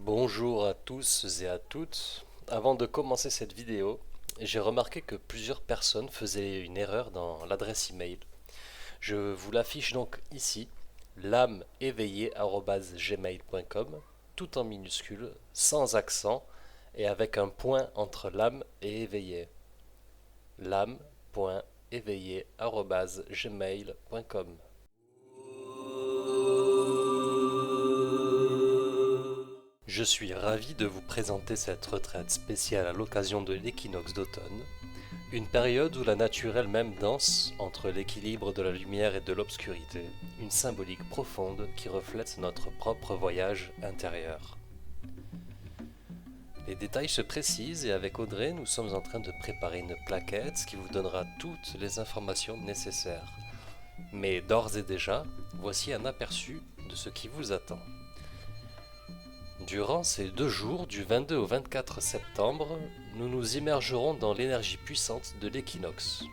Bonjour à tous et à toutes. Avant de commencer cette vidéo, j'ai remarqué que plusieurs personnes faisaient une erreur dans l'adresse email. Je vous l'affiche donc ici, lameéveillé@gmail.com, tout en minuscule, sans accent et avec un point entre l'âme et éveillé. lame.éveillé@gmail.com. Je suis ravi de vous présenter cette retraite spéciale à l'occasion de l'équinoxe d'automne, une période où la nature elle-même danse entre l'équilibre de la lumière et de l'obscurité, une symbolique profonde qui reflète notre propre voyage intérieur. Les détails se précisent et avec Audrey, nous sommes en train de préparer une plaquette qui vous donnera toutes les informations nécessaires. Mais d'ores et déjà, voici un aperçu de ce qui vous attend. Durant ces 2 jours, du 22 au 24 septembre, nous nous immergerons dans l'énergie puissante de l'équinoxe.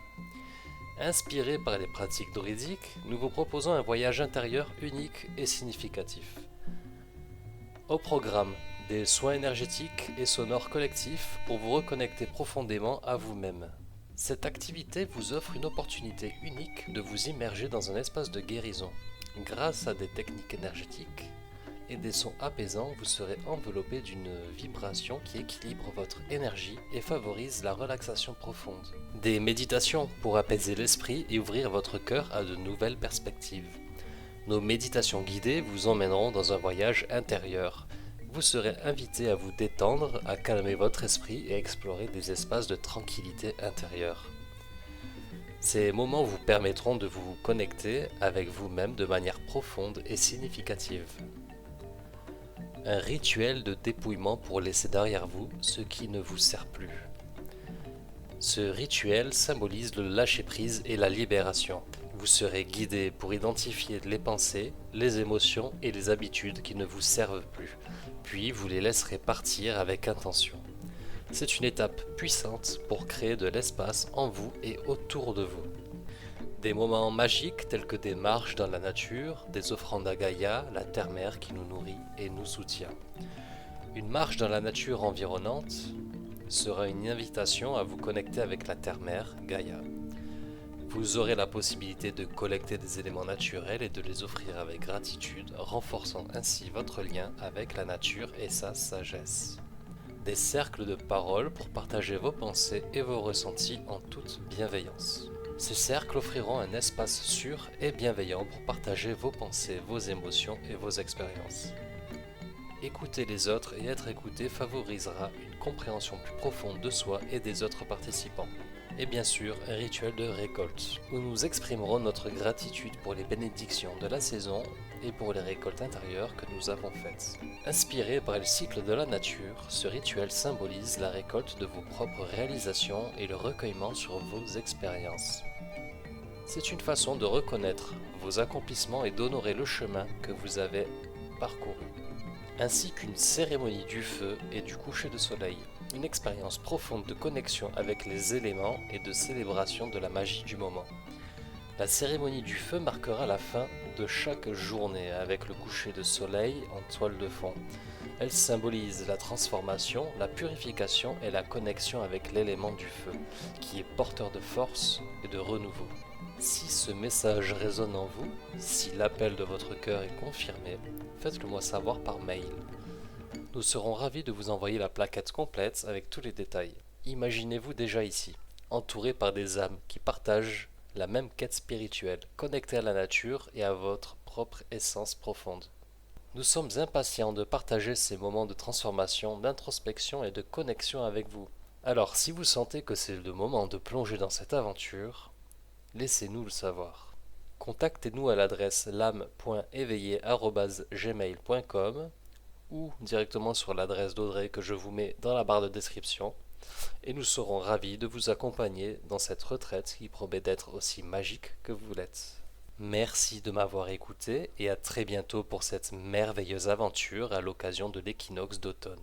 Inspirés par les pratiques druidiques, nous vous proposons un voyage intérieur unique et significatif. Au programme, des soins énergétiques et sonores collectifs pour vous reconnecter profondément à vous-même. Cette activité vous offre une opportunité unique de vous immerger dans un espace de guérison. Grâce à des techniques énergétiques et des sons apaisants, vous serez enveloppé d'une vibration qui équilibre votre énergie et favorise la relaxation profonde. Des méditations pour apaiser l'esprit et ouvrir votre cœur à de nouvelles perspectives. Nos méditations guidées vous emmèneront dans un voyage intérieur. Vous serez invité à vous détendre, à calmer votre esprit et explorer des espaces de tranquillité intérieure. Ces moments vous permettront de vous connecter avec vous-même de manière profonde et significative. Un rituel de dépouillement pour laisser derrière vous ce qui ne vous sert plus. Ce rituel symbolise le lâcher-prise et la libération. Vous serez guidé pour identifier les pensées, les émotions et les habitudes qui ne vous servent plus, puis vous les laisserez partir avec intention. C'est une étape puissante pour créer de l'espace en vous et autour de vous. Des moments magiques tels que des marches dans la nature, des offrandes à Gaïa, la terre-mère qui nous nourrit et nous soutient. Une marche dans la nature environnante sera une invitation à vous connecter avec la terre-mère, Gaïa. Vous aurez la possibilité de collecter des éléments naturels et de les offrir avec gratitude, renforçant ainsi votre lien avec la nature et sa sagesse. Des cercles de paroles pour partager vos pensées et vos ressentis en toute bienveillance. Ces cercles offriront un espace sûr et bienveillant pour partager vos pensées, vos émotions et vos expériences. Écouter les autres et être écouté favorisera une compréhension plus profonde de soi et des autres participants. Et bien sûr, un rituel de récolte, où nous exprimerons notre gratitude pour les bénédictions de la saison et pour les récoltes intérieures que nous avons faites. Inspiré par le cycle de la nature, ce rituel symbolise la récolte de vos propres réalisations et le recueillement sur vos expériences. C'est une façon de reconnaître vos accomplissements et d'honorer le chemin que vous avez parcouru, ainsi qu'une cérémonie du feu et du coucher de soleil, une expérience profonde de connexion avec les éléments et de célébration de la magie du moment. La cérémonie du feu marquera la fin de chaque journée avec le coucher de soleil en toile de fond. Elle symbolise la transformation, la purification et la connexion avec l'élément du feu, qui est porteur de force et de renouveau. Si ce message résonne en vous, si l'appel de votre cœur est confirmé, faites-le moi savoir par mail. Nous serons ravis de vous envoyer la plaquette complète avec tous les détails. Imaginez-vous déjà ici, entouré par des âmes qui partagent la même quête spirituelle, connectées à la nature et à votre propre essence profonde. Nous sommes impatients de partager ces moments de transformation, d'introspection et de connexion avec vous. Alors, si vous sentez que c'est le moment de plonger dans cette aventure, laissez-nous le savoir. Contactez-nous à l'adresse lame.éveillé@gmail.com ou directement sur l'adresse d'Audrey que je vous mets dans la barre de description, et nous serons ravis de vous accompagner dans cette retraite qui promet d'être aussi magique que vous l'êtes. Merci de m'avoir écouté et à très bientôt pour cette merveilleuse aventure à l'occasion de l'équinoxe d'automne.